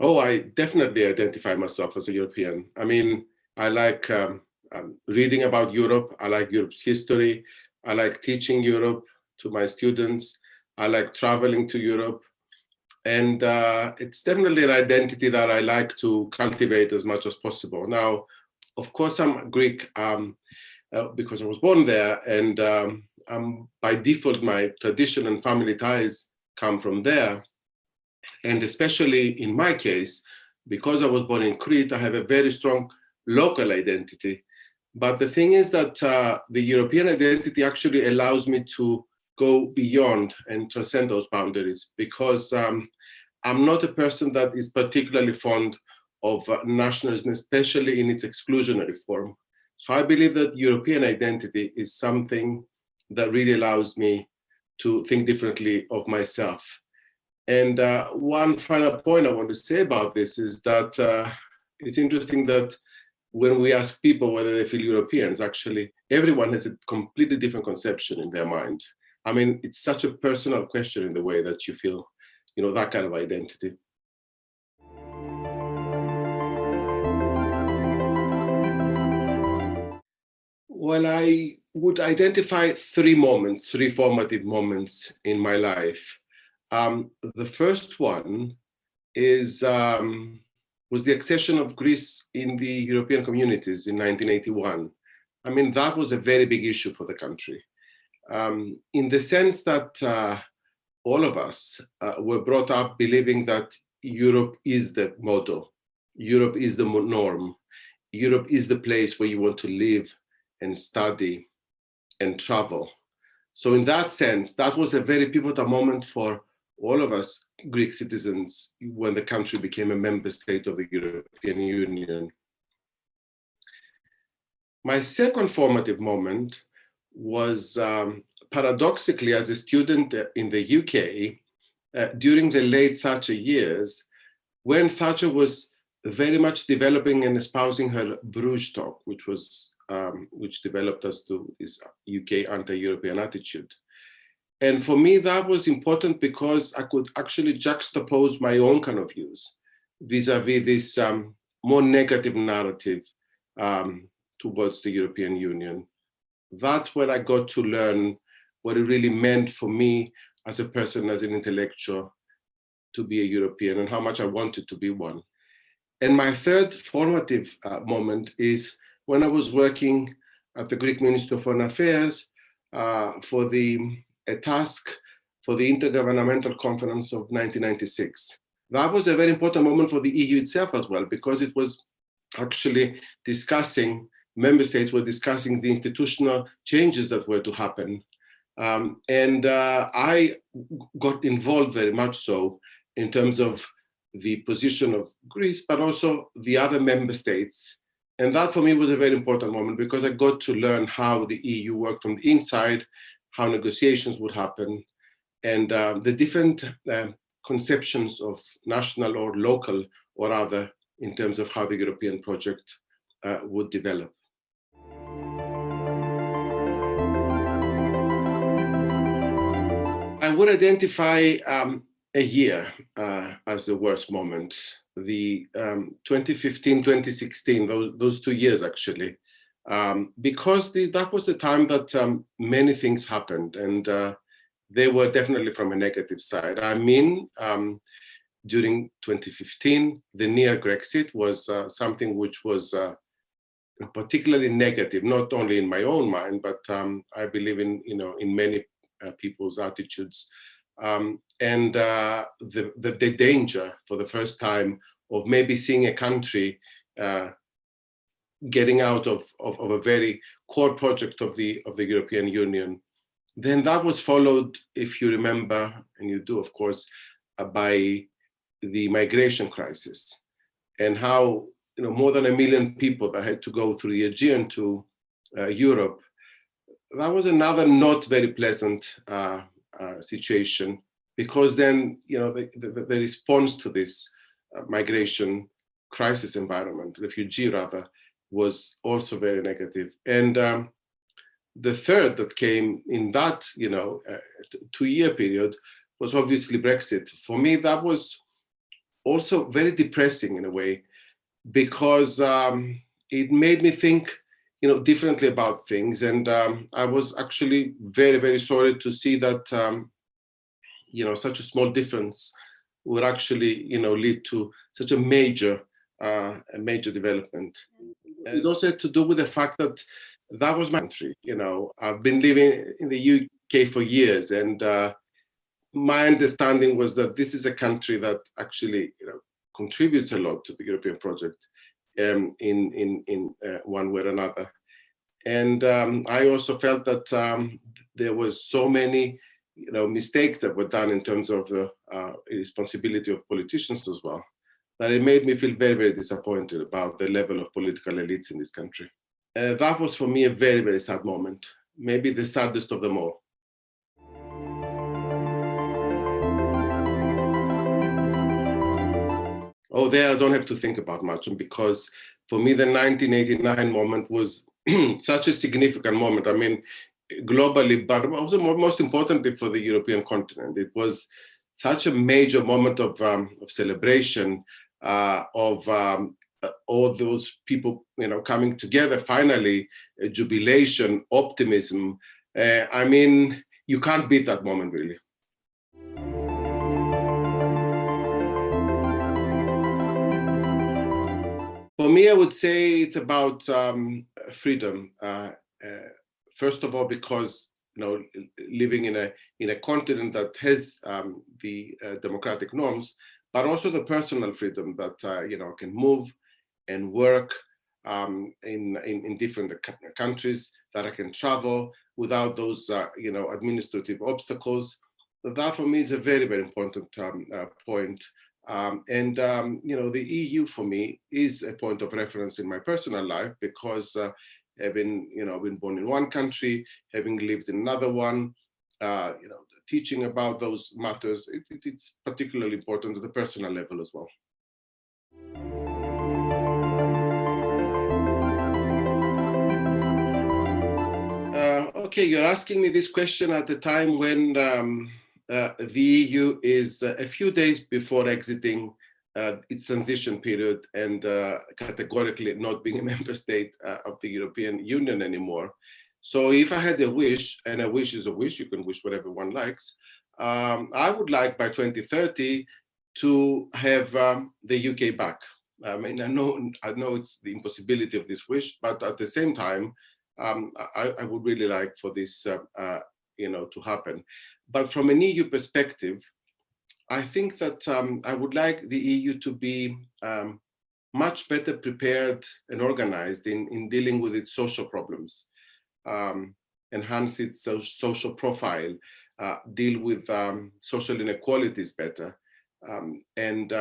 Oh, I definitely identify myself as a European. I mean, I like reading about Europe. I like Europe's history. I like teaching Europe to my students. I like traveling to Europe. And it's definitely an identity that I like to cultivate as much as possible. Now, of course, I'm Greek because I was born there. And by default, my tradition and family ties come from there. And especially in my case, because I was born in Crete, I have a very strong local identity. But the thing is that the European identity actually allows me to go beyond and transcend those boundaries because I'm not a person that is particularly fond of nationalism, especially in its exclusionary form. So I believe that European identity is something that really allows me to think differently of myself. And one final point I want to say about this is that it's interesting that when we ask people whether they feel Europeans, actually everyone has a completely different conception in their mind. I mean, it's such a personal question in the way that you feel, that kind of identity. Well, I would identify three formative moments in my life. The first one was the accession of Greece in the European communities in 1981. I mean, that was a very big issue for the country, in the sense that all of us were brought up believing that Europe is the model, Europe is the norm, Europe is the place where you want to live and study and travel. So in that sense, that was a very pivotal moment for all of us Greek citizens when the country became a member state of the European Union. My second formative moment was paradoxically as a student in the UK during the late Thatcher years, when Thatcher was very much developing and espousing her Bruges talk, which developed us to this UK anti-European attitude. And for me, that was important because I could actually juxtapose my own kind of views vis-a-vis this more negative narrative towards the European Union. That's where I got to learn what it really meant for me as a person, as an intellectual, to be a European and how much I wanted to be one. And my third formative moment is when I was working at the Greek Ministry of Foreign Affairs for a task for the Intergovernmental Conference of 1996. That was a very important moment for the EU itself as well, because it was actually member states were discussing the institutional changes that were to happen. And I got involved very much so in terms of the position of Greece, but also the other member states. And that for me was a very important moment because I got to learn how the EU worked from the inside, how negotiations would happen, and the different conceptions of national or local or other in terms of how the European project would develop. I would identify a year as the worst moment, the 2015, 2016, those 2 years actually, because that was the time that many things happened, and they were definitely from a negative side. I mean, during 2015, the near Grexit was something which was particularly negative, not only in my own mind, but I believe in many people's attitudes. And the danger for the first time of maybe seeing a country getting out of a very core project of the European Union. Then that was followed, if you remember, and you do, of course, by the migration crisis, and how more than 1 million people that had to go through the Aegean to Europe. That was another not very pleasant situation, because then the response to this migration crisis environment, refugee rather, was also very negative. And the third that came in that 2-year period was obviously Brexit. For me, that was also very depressing in a way, because it made me think, differently about things. And I was actually very, very sorry to see that, such a small difference would actually, lead to such a major development. It also had to do with the fact that that was my country. I've been living in the UK for years, and my understanding was that this is a country that actually, contributes a lot to the European project, in one way or another. And I also felt that there was so many, mistakes that were done in terms of the responsibility of politicians as well, that it made me feel very, very disappointed about the level of political elites in this country. That was for me a very, very sad moment, maybe the saddest of them all. Oh, there I don't have to think about much, because for me the 1989 moment was such a significant moment. I mean, globally, but also most importantly for the European continent. It was such a major moment of celebration, of all those people, coming together. Finally, jubilation, optimism. I mean, you can't beat that moment, really. For me, I would say it's about freedom. First of all, because living in a continent that has the democratic norms, but also the personal freedom that can move and work in different countries, that I can travel without those administrative obstacles. That for me is a very, very important point. The EU for me is a point of reference in my personal life, because having been born in one country, having lived in another one, teaching about those matters, it's particularly important at the personal level as well. Okay, you're asking me this question at the time when the EU is a few days before exiting its transition period and categorically not being a member state of the European Union anymore. So if I had a wish, and a wish is a wish, you can wish whatever one likes, I would like by 2030 to have the UK back. I mean, I know it's the impossibility of this wish, but at the same time, I would really like for this, to happen. But from an EU perspective, I think that I would like the EU to be much better prepared and organized in dealing with its social problems, enhance its social profile, deal with social inequalities better, and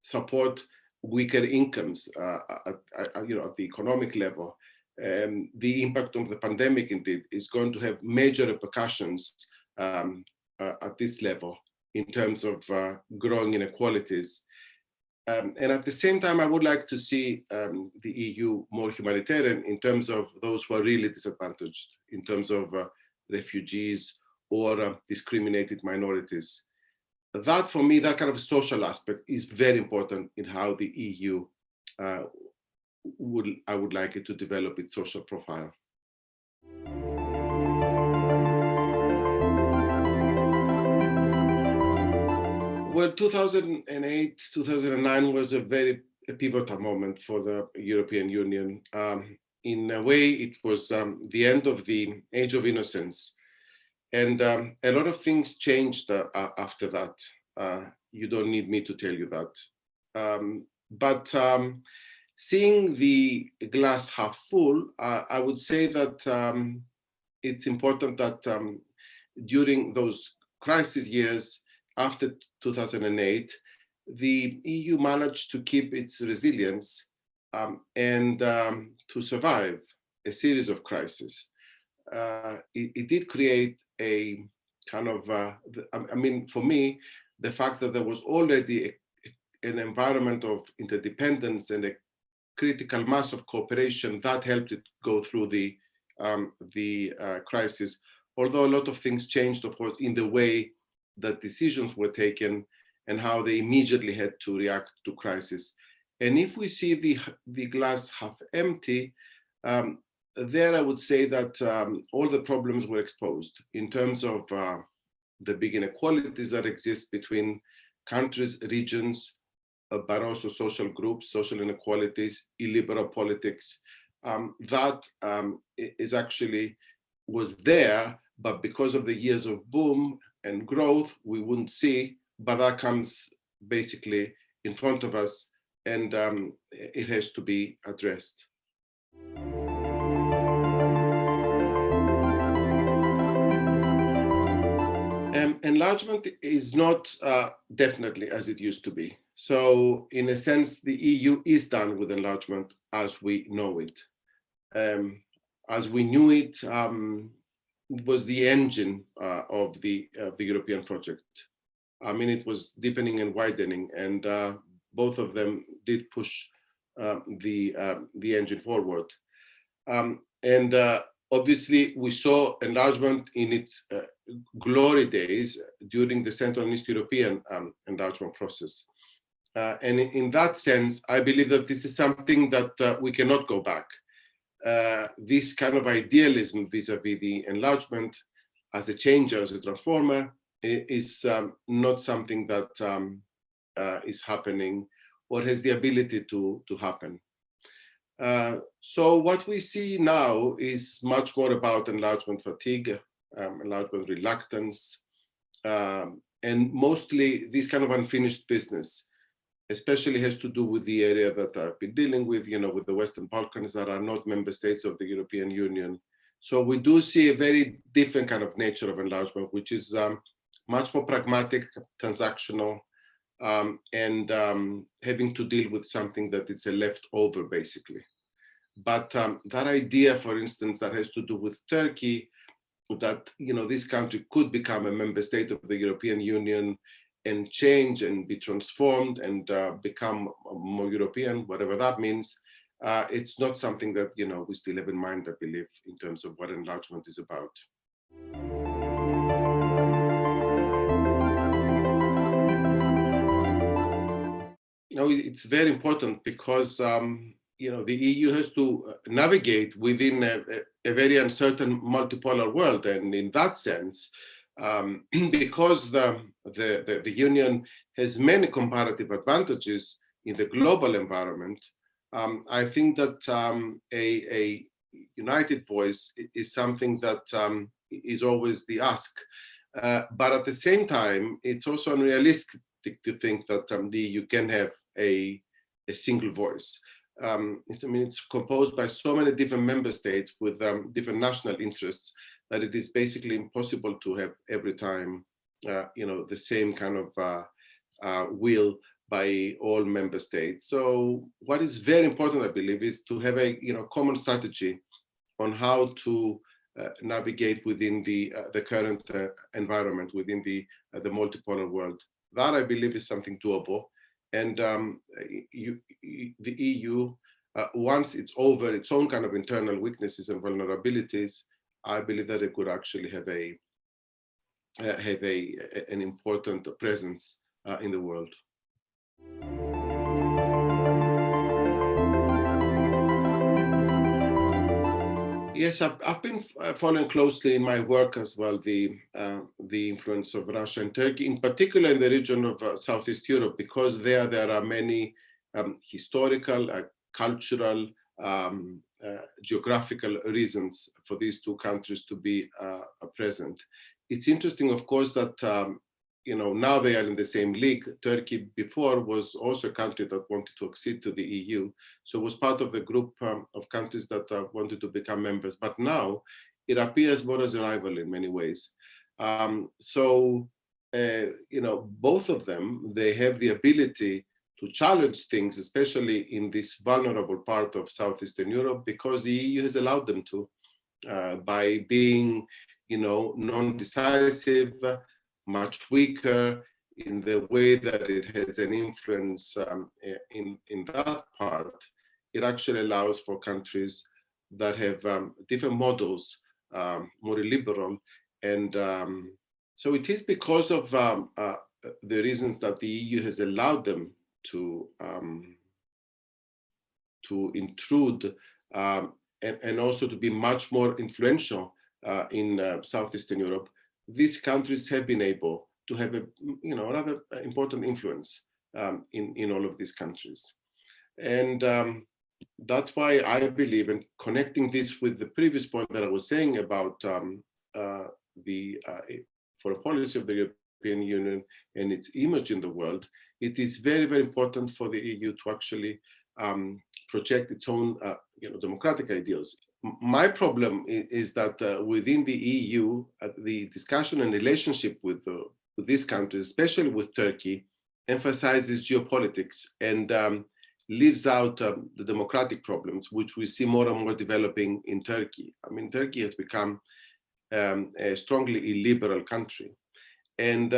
support weaker incomes at the economic level. The impact of the pandemic, indeed, is going to have major repercussions at this level in terms of growing inequalities. And at the same time, I would like to see the EU more humanitarian in terms of those who are really disadvantaged, in terms of refugees or discriminated minorities. That, for me, that kind of social aspect is very important in how the EU I would like it to develop its social profile. Well, 2008, 2009 was a pivotal moment for the European Union. In a way, it was the end of the age of innocence. And a lot of things changed after that. You don't need me to tell you that. But seeing the glass half full, I would say that it's important that during those crisis years after 2008, the EU managed to keep its resilience and to survive a series of crises. It did create a kind of, I mean, for me, the fact that there was already an environment of interdependence and a critical mass of cooperation that helped it go through the crisis. Although a lot of things changed, of course, in the way that decisions were taken and how they immediately had to react to crisis. And if we see the glass half empty, there I would say that all the problems were exposed in terms of the big inequalities that exist between countries, regions, but also social groups, social inequalities, illiberal politics. That is actually was there, but because of the years of boom and growth, we wouldn't see, but that comes basically in front of us, and it has to be addressed. Enlargement is not definitely as it used to be. So in a sense, the EU is done with enlargement as we know it. As we knew it, was the engine of the European project. I mean, it was deepening and widening, and both of them did push the engine forward. And obviously, we saw enlargement in its glory days during the Central and East European enlargement process. And in that sense, I believe that this is something that we cannot go back. This kind of idealism vis-a-vis the enlargement as a changer, as a transformer, is not something that is happening or has the ability to happen. So what we see now is much more about enlargement fatigue, enlargement reluctance, and mostly this kind of unfinished business, especially has to do with the area that I've been dealing with, with the Western Balkans that are not member states of the European Union. So we do see a very different kind of nature of enlargement, which is much more pragmatic, transactional, and having to deal with something that it's a leftover, basically. But that idea, for instance, that has to do with Turkey, that this country could become a member state of the European Union and change and be transformed and become more European, whatever that means, it's not something that we still have in mind, I believe, in terms of what enlargement is about. It's very important because the EU has to navigate within a very uncertain multipolar world, and in that sense, because the Union has many comparative advantages in the global environment, I think that a united voice is something that is always the ask. But at the same time, it's also unrealistic to think that the EU can have a single voice. It's composed by so many different member states with different national interests that it is basically impossible to have every time, the same kind of will by all member states. So what is very important, I believe, is to have a common strategy on how to navigate within the current environment, within the multipolar world. That, I believe, is something doable. And the EU, once it's over its own kind of internal weaknesses and vulnerabilities, I believe that it could actually have an important presence in the world. Yes, I've been following closely in my work as well the influence of Russia and Turkey, in particular in the region of Southeast Europe, because there are many historical, cultural, geographical reasons for these two countries to be present. It's interesting, of course, that now they are in the same league. Turkey before was also a country that wanted to accede to the EU, so it was part of the group of countries that wanted to become members. But now it appears more as a rival in many ways. So both of them, they have the ability to challenge things, especially in this vulnerable part of Southeastern Europe, because the EU has allowed them to, by being, non-decisive, much weaker in the way that it has an influence in that part. It actually allows for countries that have different models, more liberal, and so it is because of the reasons that the EU has allowed them to intrude and also to be much more influential in Southeastern Europe, these countries have been able to have a rather important influence in all of these countries. And that's why I believe, in connecting this with the previous point that I was saying about the foreign policy of the European Union and its image in the world, it is very, very important for the EU to actually project its own democratic ideals. My problem is that within the EU, the discussion and relationship with these countries, especially with Turkey, emphasizes geopolitics and leaves out the democratic problems, which we see more and more developing in Turkey. I mean, Turkey has become a strongly illiberal country. And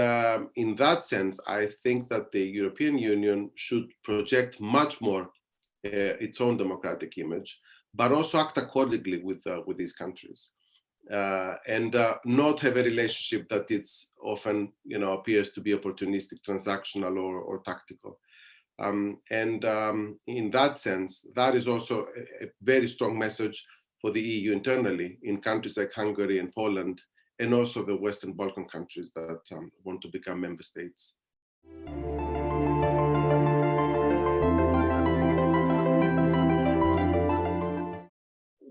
in that sense, I think that the European Union should project much more its own democratic image, but also act accordingly with these countries. And not have a relationship that it's often, appears to be opportunistic, transactional, or tactical. In that sense, that is also a very strong message for the EU internally in countries like Hungary and Poland, and also the Western Balkan countries that want to become member states.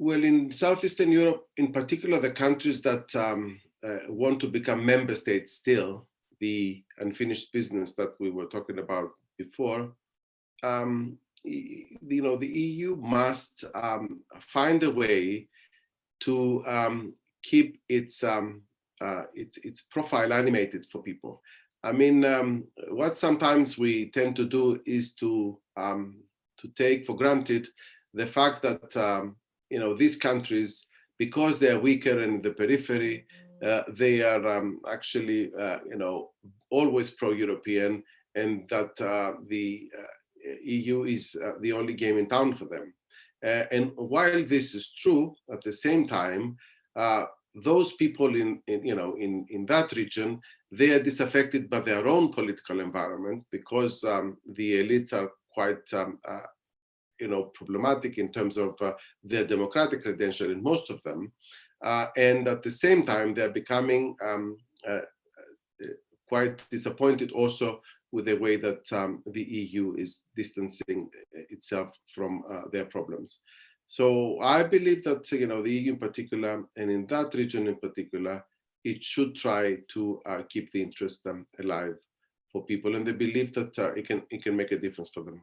Well, in Southeastern Europe, in particular, the countries that want to become member states still, the unfinished business that we were talking about before, the EU must find a way to keep its profile animated for people. I mean, what sometimes we tend to do is to take for granted the fact that these countries, because they are weaker in the periphery, they are actually always pro-European, and that the EU is the only game in town for them. And while this is true, at the same time, those people in that region, they are disaffected by their own political environment, because the elites are quite problematic in terms of their democratic credential in most of them, and at the same time they're becoming quite disappointed also with the way that the EU is distancing itself from their problems. So I believe that the EU in particular, and in that region in particular, it should try to keep the interest alive for people, and they believe that it can make a difference for them.